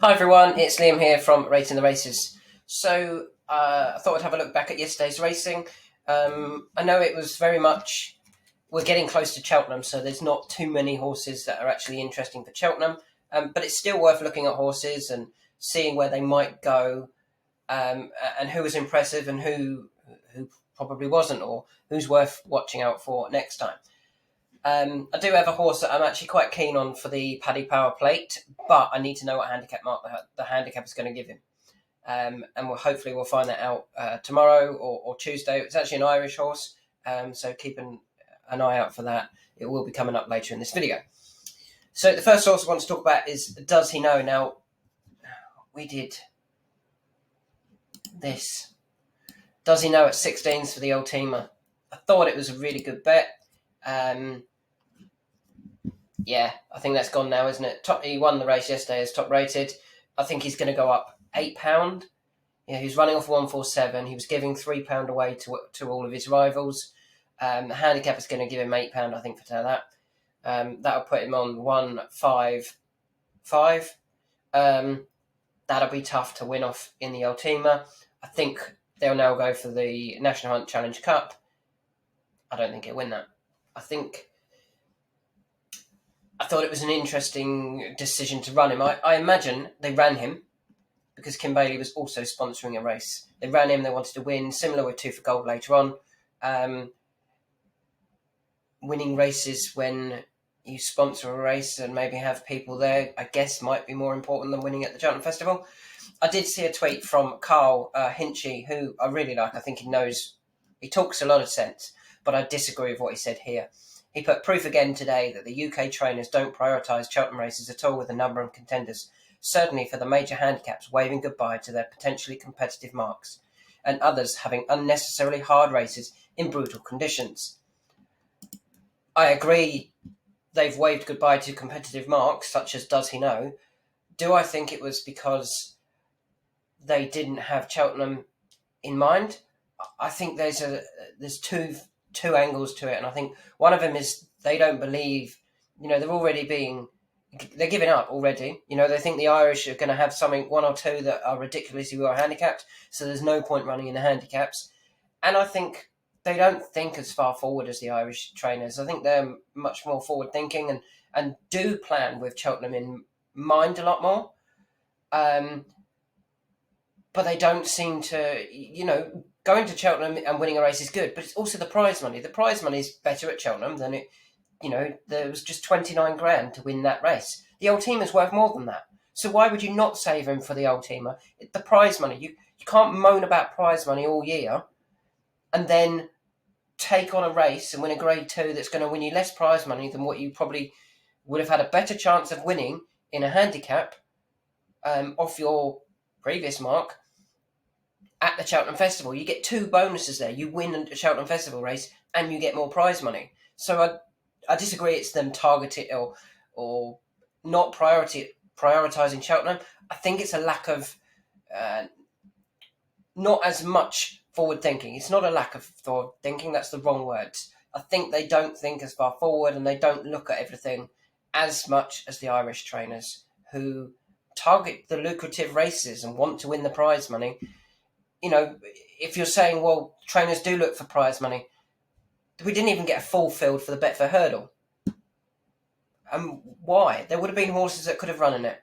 Hi everyone, it's Liam here from Rating the Races. So I thought I'd have a look back at yesterday's racing. I know it was very much, we're getting close to Cheltenham, so there's not too many horses that are actually interesting for Cheltenham, but it's still worth looking at horses and seeing where they might go, and who was impressive and who probably wasn't, or who's worth watching out for next time. I do have a horse that I'm actually quite keen on for the Paddy Power Plate, but I need to know what handicap mark the handicap is going to give him. And hopefully we'll find that out tomorrow or Tuesday. It's actually an Irish horse, so keep an eye out for that. It will be coming up later in this video. So the first horse I want to talk about is Does He Know? Now, we did this. Does He Know at 16s for the old teamer. I thought it was a really good bet. Yeah, I think that's gone now, isn't it? He won the race yesterday as top rated. I think he's going to go up £8. Yeah, he's running off 147. He was giving £3 away to all of his rivals. The handicap is going to give him £8, I think, for that. That'll put him on 155. That'll be tough to win off in the Ultima. I think they'll now go for the National Hunt Challenge Cup. I don't think he'll win that. I thought it was an interesting decision to run him. I imagine they ran him because Kim Bailey was also sponsoring a race. They ran him, they wanted to win, similar with 2 for Gold later on. Winning races when you sponsor a race and maybe have people there, I guess, might be more important than winning at the Cheltenham Festival. I did see a tweet from Carl Hinchy, who I really like. I think he talks a lot of sense, but I disagree with what he said here. He put proof again today that the UK trainers don't prioritise Cheltenham races at all with a number of contenders, certainly for the major handicaps waving goodbye to their potentially competitive marks, and others having unnecessarily hard races in brutal conditions. I agree they've waved goodbye to competitive marks, such as Does He Know? Do I think it was because they didn't have Cheltenham in mind? I think there's two angles to it, and I think one of them is they don't believe, they're giving up already. They think the Irish are going to have one or two that are ridiculously well handicapped, so there's no point running in the handicaps. And I think they don't think as far forward as the Irish trainers. I think they're much more forward thinking and do plan with Cheltenham in mind a lot more. But they don't seem to, going to Cheltenham and winning a race is good, but it's also the prize money. The prize money is better at Cheltenham than there was just 29 grand to win that race. The Ultima's worth more than that. So why would you not save him for the Ultima? The prize money, you can't moan about prize money all year and then take on a race and win a grade 2 that's going to win you less prize money than what you probably would have had a better chance of winning in a handicap off your previous mark at the Cheltenham Festival. You get 2 bonuses there. You win a Cheltenham Festival race and you get more prize money. So I disagree it's them targeted or not prioritising Cheltenham. I think it's a lack of not as much forward thinking. It's not a lack of forward thinking, that's the wrong words. I think they don't think as far forward and they don't look at everything as much as the Irish trainers who target the lucrative races and want to win the prize money. If you're saying, well, trainers do look for prize money, we didn't even get a full field for the Betfair Hurdle. Why? There would have been horses that could have run in it.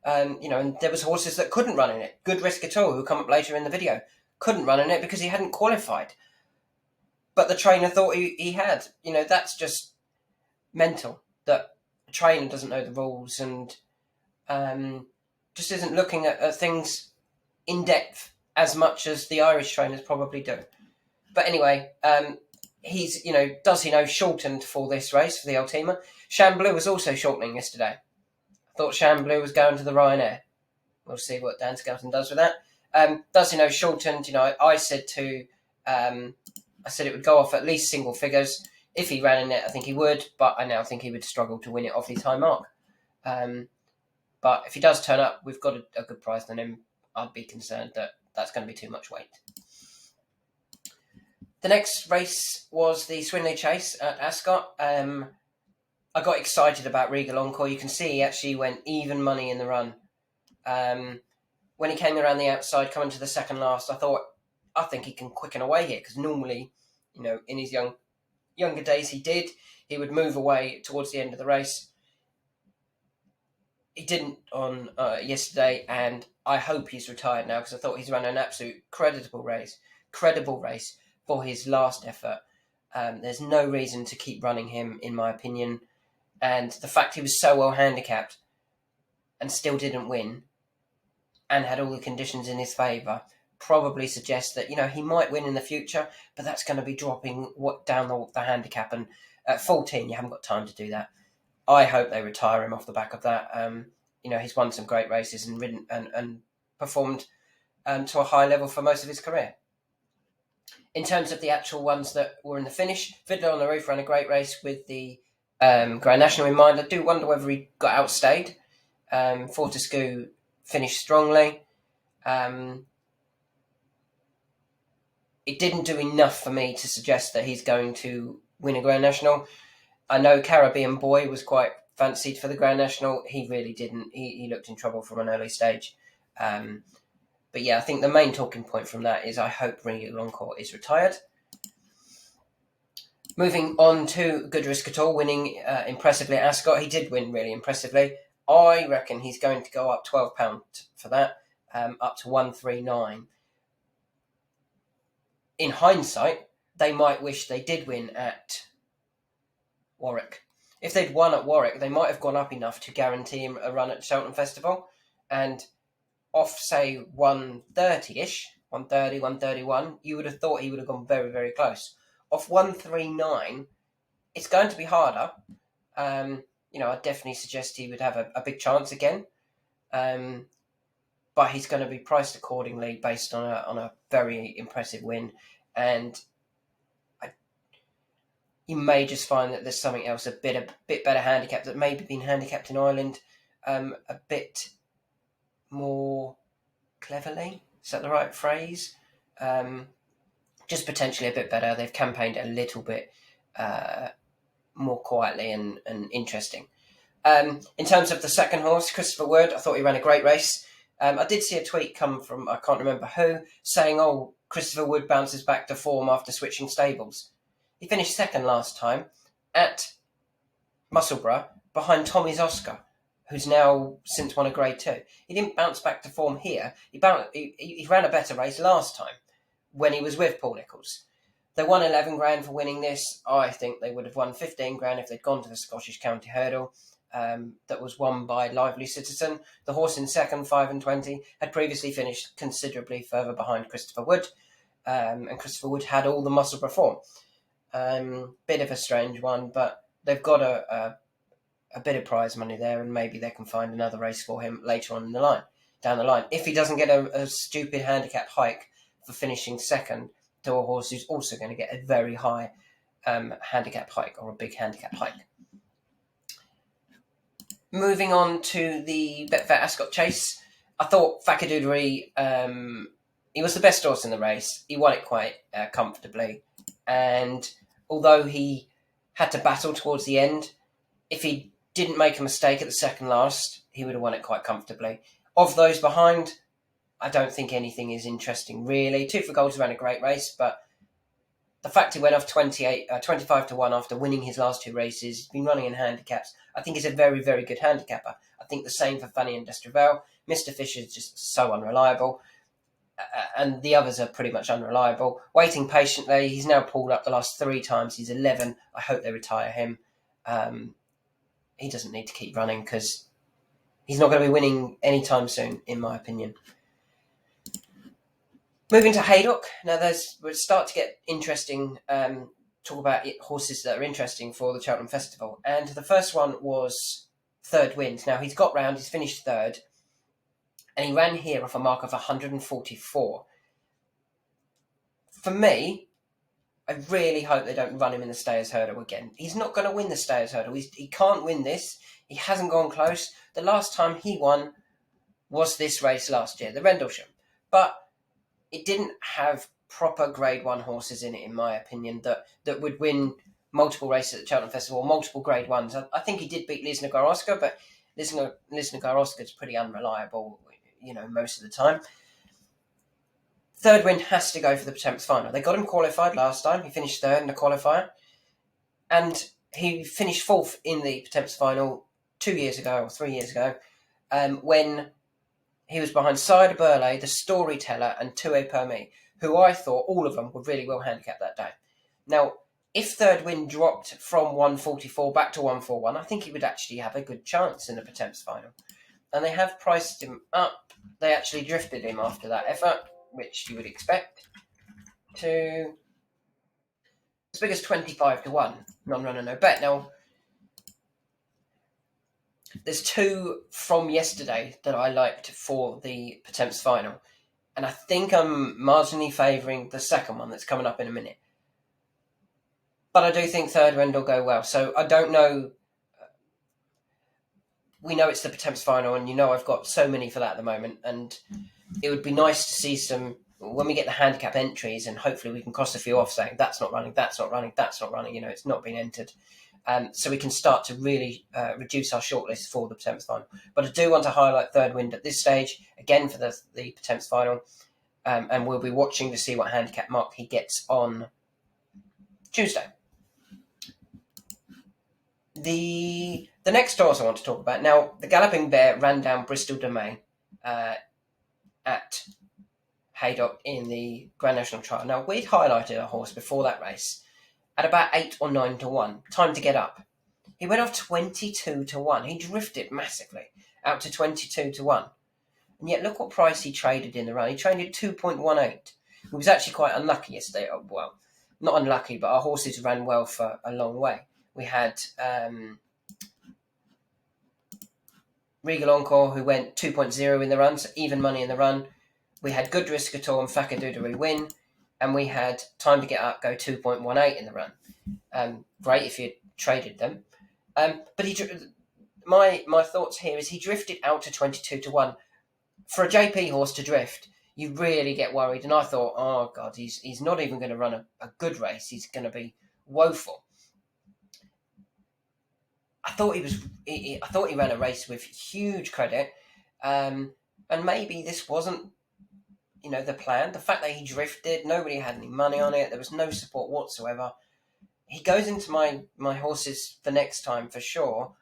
And there was horses that couldn't run in it. Good Risk at All, who come up later in the video, couldn't run in it because he hadn't qualified. But the trainer thought he had. That's just mental, that a trainer doesn't know the rules and just isn't looking at things in depth as much as the Irish trainers probably do. But anyway, he's, Does He Know, shortened for this race for the Ultima. Shamblu was also shortening yesterday. I thought Shamblu was going to the Ryanair. We'll see what Dan Skelton does with that. Does He Know, shortened. I said it would go off at least single figures. If he ran in it, I think he would, but I now think he would struggle to win it off his high mark. But if he does turn up, we've got a good price on him. I'd be concerned that that's going to be too much weight. The next race was the Swindly Chase at Ascot. I got excited about Regal Encore. You can see he actually went even money in the run. When he came around the outside, coming to the second last, I think he can quicken away here, because normally, in his younger days he would move away towards the end of the race. He didn't on yesterday, and I hope he's retired now, because I thought he's run an absolute credible race for his last effort. There's no reason to keep running him, in my opinion, and the fact he was so well handicapped and still didn't win and had all the conditions in his favour probably suggests that he might win in the future, but that's going to be dropping down the handicap, and at 14 you haven't got time to do that. I hope they retire him off the back of that. He's won some great races and ridden and performed to a high level for most of his career. In terms of the actual ones that were in the finish, Fiddler on the Roof ran a great race with the Grand National in mind. I do wonder whether he got outstayed. Fortescue finished strongly. It didn't do enough for me to suggest that he's going to win a Grand National. I know Caribbean Boy was quite fancied for the Grand National. He really didn't. He looked in trouble from an early stage. But yeah, I think the main talking point from that is I hope Ringy Longcourt is retired. Moving on to Good Risk at All, winning impressively at Ascot. He did win really impressively. I reckon he's going to go up £12 for that, up to 139. In hindsight, they might wish they did win at Warwick. If they'd won at Warwick, they might have gone up enough to guarantee him a run at Cheltenham Festival. And off, say, 130-ish, 130, 131, you would have thought he would have gone very, very close. Off 139, it's going to be harder. I'd definitely suggest he would have a big chance again. But he's going to be priced accordingly based on a very impressive win. And you may just find that there's something else, a bit better handicap, that maybe been handicapped in Ireland a bit more cleverly. Is that the right phrase? Just potentially a bit better. They've campaigned a little bit more quietly and interesting. In terms of the second horse, Christopher Wood, I thought he ran a great race. I did see a tweet come from, I can't remember who, saying, Christopher Wood bounces back to form after switching stables. He finished second last time at Musselburgh behind Tommy's Oscar, who's now since won a Grade 2. He didn't bounce back to form here. He ran a better race last time when he was with Paul Nicholls. They won 11 grand for winning this. I think they would have won 15 grand if they'd gone to the Scottish County Hurdle. That was won by Lively Citizen. The horse in second, 5 and 20, had previously finished considerably further behind Christopher Wood. And Christopher Wood had all the Musselburgh form. Bit of a strange one, but they've got a bit of prize money there, and maybe they can find another race for him later on down the line. If he doesn't get a stupid handicap hike for finishing second to a horse who's also going to get a very high handicap hike, or a big handicap hike. Moving on to the Betfair Ascot Chase, I thought Fakadoudery, he was the best horse in the race. He won it quite comfortably. And although he had to battle towards the end, if he didn't make a mistake at the second last, he would have won it quite comfortably. Of those behind, I don't think anything is interesting, really. 2 for Gold's ran a great race, but the fact he went off 25 to 1 after winning his last 2 races, he's been running in handicaps. I think he's a very, very good handicapper. I think the same for Fanny and Destravel. Mr. Fisher is just so unreliable. And the others are pretty much unreliable. Waiting Patiently, he's now pulled up the last 3 times. He's 11. I hope they retire him. He doesn't need to keep running because he's not going to be winning anytime soon, in my opinion. Moving to Haydock. Now, we'll start to get interesting, talk about horses that are interesting for the Cheltenham Festival. And the first one was Third Wind. Now, he's got round, he's finished third, and he ran here off a mark of 144. For me, I really hope they don't run him in the Stayers Hurdle again. He's not going to win the Stayers Hurdle. He can't win this. He hasn't gone close. The last time he won was this race last year, the Rendlesham. But it didn't have proper Grade 1 horses in it, in my opinion, that would win multiple races at the Cheltenham Festival, multiple Grade 1s. I think he did beat Lisnagar Oscar, but Lisnagar Oscar's pretty unreliable, most of the time. Third Wind has to go for the Pertemps final. They got him qualified last time. He finished third in the qualifier. And he finished fourth in the Pertemps final 2 years ago or 3 years ago, when he was behind Cider Burley, the Storyteller, and Tue Permis, who I thought all of them were really well handicapped that day. Now, if Third Wind dropped from 144 back to 141, I think he would actually have a good chance in the Pertemps final. And they have priced him up. They actually drifted him after that effort, which you would expect, to as big as 25 to 1. Non-runner, no bet. Now, there's two from yesterday that I liked for the Pertemps final. And I think I'm marginally favouring the second one that's coming up in a minute. But I do think Third Wind will go well. So I don't know. We know it's the Pertemps final, and I've got so many for that at the moment. And it would be nice to see some, when we get the handicap entries, and hopefully we can cross a few off saying that's not running, that's not running, that's not running. It's not been entered. So we can start to really reduce our shortlist for the Pertemps final. But I do want to highlight Third Wind at this stage, again for the Pertemps final. And we'll be watching to see what handicap mark he gets on Tuesday. The next horse I want to talk about. Now, the Galloping Bear ran down Bristol Domain at Haydock in the Grand National Trial. Now, we'd highlighted a horse before that race at about 8 or 9 to 1. Time to get up. He went off 22 to 1. He drifted massively out to 22 to 1. And yet, look what price he traded in the run. He traded 2.18. He was actually quite unlucky yesterday. Well, not unlucky, but our horses ran well for a long way. We had Regal Encore, who went 2.0 in the run, so even money in the run. We had Good Risk at All and Fakadoodaroo win. And we had Time to Get Up go 2.18 in the run. Great if you traded them. But my thoughts here is he drifted out to 22 to 1. For a JP horse to drift, you really get worried. And I thought, oh God, he's not even going to run a good race. He's going to be woeful. I thought he ran a race with huge credit, and maybe this wasn't, the plan. The fact that he drifted, nobody had any money on it. There was no support whatsoever. He goes into my horses for next time for sure.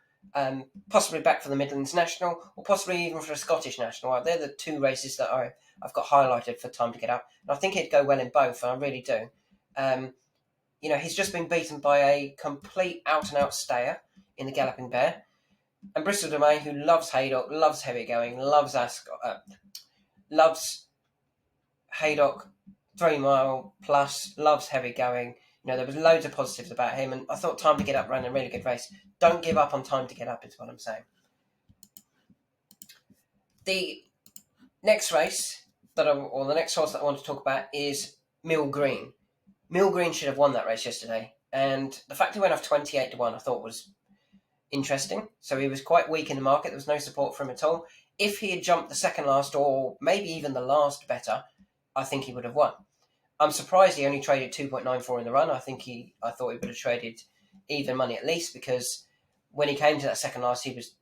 Possibly back for the Midlands National, or possibly even for a Scottish National. They're the two races that I've got highlighted for Time to Get Up. And I think he'd go well in both, and I really do. He's just been beaten by a complete out-and-out stayer in the Galloping Bear. And Bristol Domain, who loves Haydock, loves heavy going, loves Ascot, loves Haydock 3 mile plus, loves heavy going. There was loads of positives about him, and I thought Time to Get Up ran a really good race. Don't give up on Time to Get Up is what I'm saying. The next race the next horse that I want to talk about is Mill Green. Mill Green should have won that race yesterday, and the fact he went off 28 to 1 I thought was interesting. So he was quite weak in the market. There was no support for him at all. If he had jumped the second last, or maybe even the last better, I think he would have won. I'm surprised he only traded 2.94 in the run. I thought he would have traded even money at least, because when he came to that second last, he was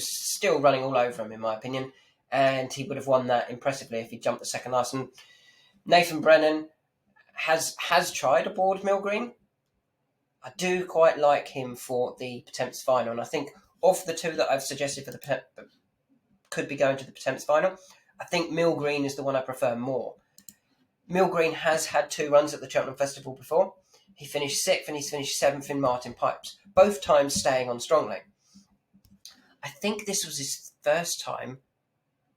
still running all over him, in my opinion, and he would have won that impressively if he jumped the second last. And Nathan Brennan has tried aboard Mill Green. I do quite like him for the Pertemps final, and I think of the two that I've suggested for the could be going to the Pertemps final, I think Mill Green is the one I prefer more. Mill Green has had 2 runs at the Cheltenham Festival before. He finished 6th and he's finished 7th in Martin Pipes, both times staying on strongly. I think this was his first time.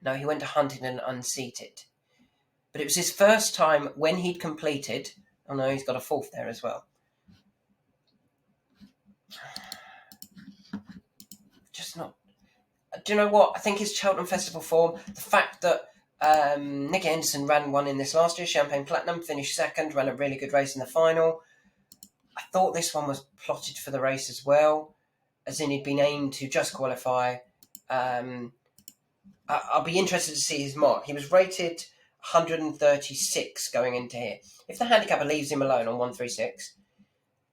No, he went to Huntingdon unseated. But it was his first time when he'd completed. Oh no, he's got a 4th there as well. Just not. Do you know what? I think his Cheltenham Festival form, the fact that Nick Henderson ran one in this last year, Champagne Platinum, finished 2nd, ran a really good race in the final. I thought this one was plotted for the race as well, as in he'd been aimed to just qualify. I'll be interested to see his mark. He was rated 136 going into here. If the handicapper leaves him alone on 136,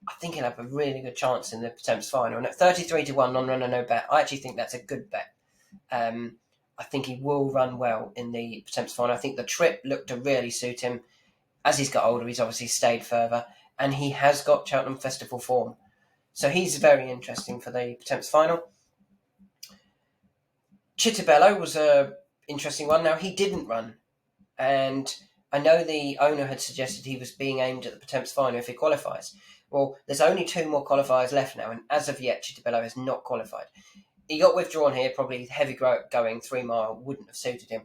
I think he'll have a really good chance in the Pertemps final. And at 33-1 non-runner no bet, I actually think that's a good bet. I think he will run well in the Pertemps final. I think the trip looked to really suit him. As he's got older, he's obviously stayed further, and he has got Cheltenham Festival form. So he's very interesting for the Pertemps final. Chittabello was an interesting one. Now, he didn't run, and I know the owner had suggested he was being aimed at the Pertemps final if he qualifies. Well, there's only 2 more qualifiers left now, and as of yet, Chittabello has not qualified. He got withdrawn here, probably heavy going 3 mile wouldn't have suited him.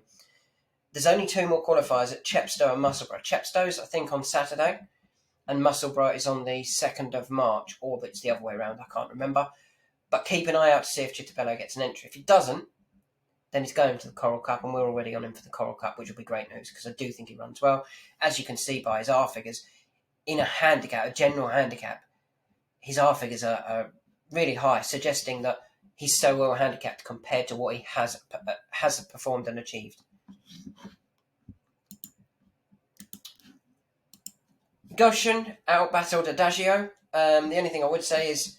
There's only 2 more qualifiers at Chepstow and Musselburgh. Chepstow's, I think, on Saturday, and Musselburgh is on the 2nd of March, or it's the other way around, I can't remember. But keep an eye out to see if Chittabello gets an entry. If he doesn't, then he's going to the Coral Cup, and we're already on him for the Coral Cup, which will be great news, because I do think he runs well. As you can see by his R figures, in a handicap, a general handicap, his R figures are really high, suggesting that he's so well handicapped compared to what he has performed and achieved. Goshen out-battled Adagio. The only thing I would say is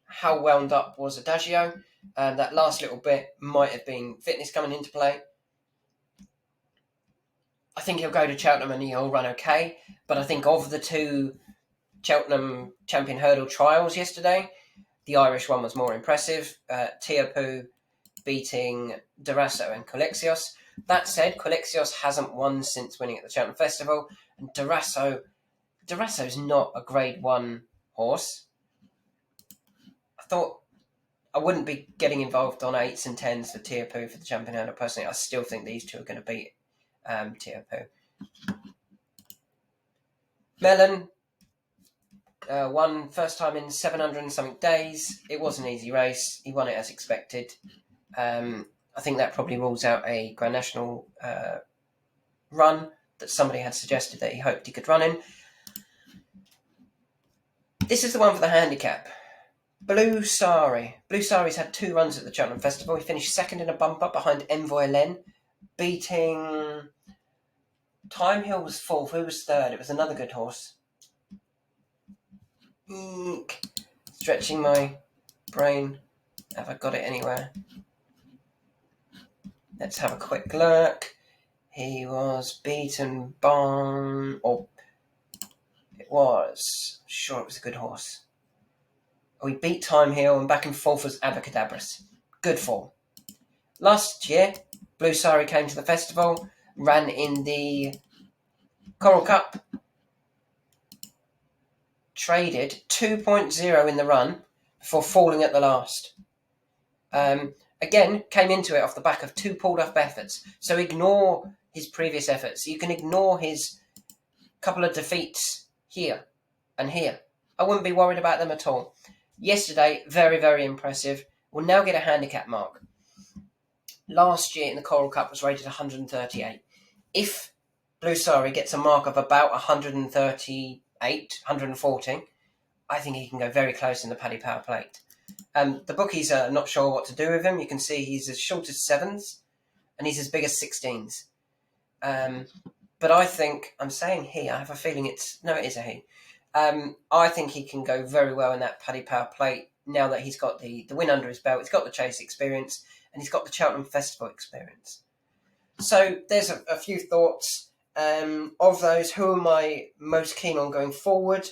how wound up was Adagio. That last little bit might have been fitness coming into play. I think he'll go to Cheltenham and he'll run okay, but I think of the 2 Cheltenham Champion Hurdle trials yesterday, the Irish one was more impressive. Teahupoo beating Durasso and Colexios. That said, Colexios hasn't won since winning at the Cheltenham Festival, and Durasso's not a Grade 1 horse. I thought I wouldn't be getting involved on 8s and 10s for Teahupoo for the Champion Hurdle. Personally, I still think these 2 are going to beat Teahupoo. Mellon won first time in 700 and something days. It was an easy race. He won it as expected. I think that probably rules out a Grand National run that somebody had suggested that he hoped he could run in. This is the one for the handicap. Blue Sari. Blue Sari's had 2 runs at the Cheltenham Festival. He finished 2nd in a bumper behind Envoy Len, beating... Time Hill was 4th. Who was 3rd? It was another good horse. Stretching my brain. Have I got it anywhere? Let's have a quick look. He was beaten by... It was... I'm sure it was a good horse. We beat Time Hill, and back and forth was Abacadabras. Good form. Last year, Blue Sari came to the festival, ran in the Coral Cup, traded 2.0 in the run before falling at the last. Again, came into it off the back of 2 pulled-off efforts. So ignore his previous efforts. You can ignore his couple of defeats here and here. I wouldn't be worried about them at all. Yesterday, very, very impressive. We'll now get a handicap mark. Last year in the Coral Cup was rated 138. If Blue Sari gets a mark of about 138, 140, I think he can go very close in the Paddy Power Plate. The bookies are not sure what to do with him. You can see he's as short as 7s and he's as big as 16s. But I think, I'm saying he, I have a feeling it is a he. I think he can go very well in that Paddy Power Plate now that he's got the win under his belt. He's got the chase experience and he's got the Cheltenham Festival experience. So there's a few thoughts. Of those, who am I most keen on going forward?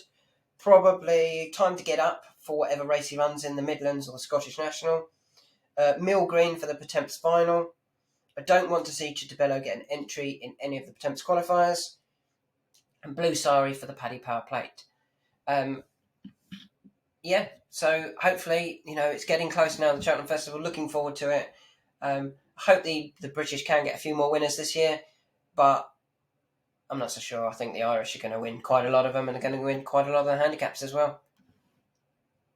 Probably Time to Get Up for whatever race he runs in the Midlands or the Scottish National. Mill Green for the Pertemps final. I don't want to see Chittabello get an entry in any of the Pertemps qualifiers. And Blue Sari for the Paddy Power Plate. So hopefully, it's getting closer now to the Cheltenham Festival. Looking forward to it. I hope the British can get a few more winners this year, but I'm not so sure. I think the Irish are going to win quite a lot of them and are going to win quite a lot of the handicaps as well.